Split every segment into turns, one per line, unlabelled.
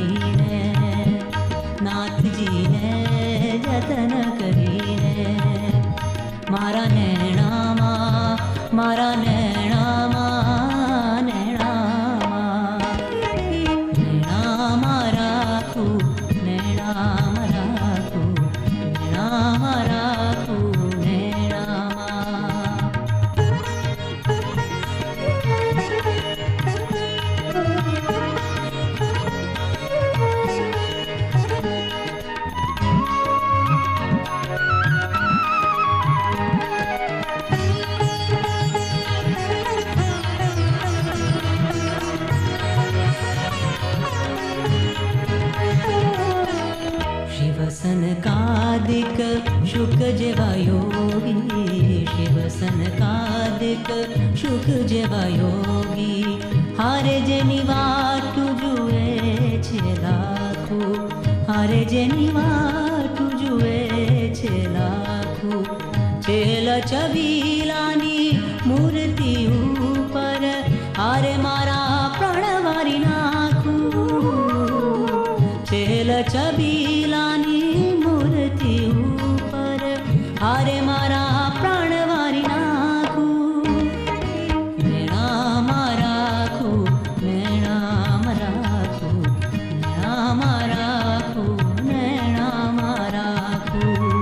કરીને નાથજીને જતન કરીને મારા નૈણામાં મારા નૈણામાં નૈણામાં રાખું નૈણામાં રાખું નૈણામાં રાખું નૈણામાં सनकादिक शुक जेवा योगी शिव सनकादिक शुक जेवा योगी हारे जेनी वाटू जुए छे लाखू हारे जेनी वाटू जुए छे लाखू छेल छबीलानी मूर्ति ऊपर हारे मारा प्रणवारी नाखू छेल छबीलानी मूर्ति ऊपर हारे मारा प्राणवारी नाखूं नैणाમાં રાખું નૈણામાં રાખું નૈણામાં રાખું નૈણામાં રાખું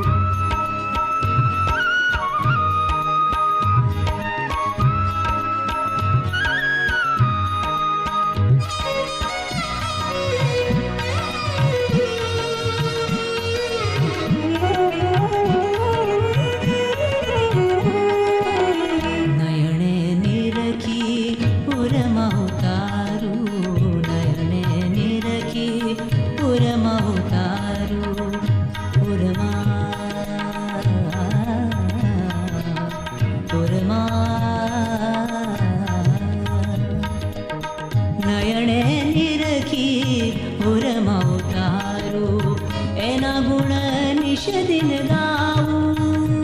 નયણે નિરખી ઉરમાં ઉતારું એના ગુણ નિષદિન ગાવું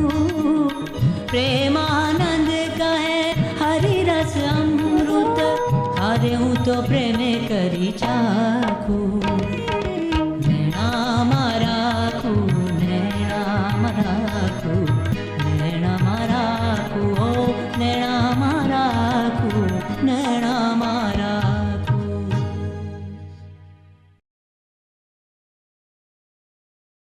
પ્રેમાનંદ કહે હરિરસ અમૃત હારે હું તો પ્રેમે કરી ચાખું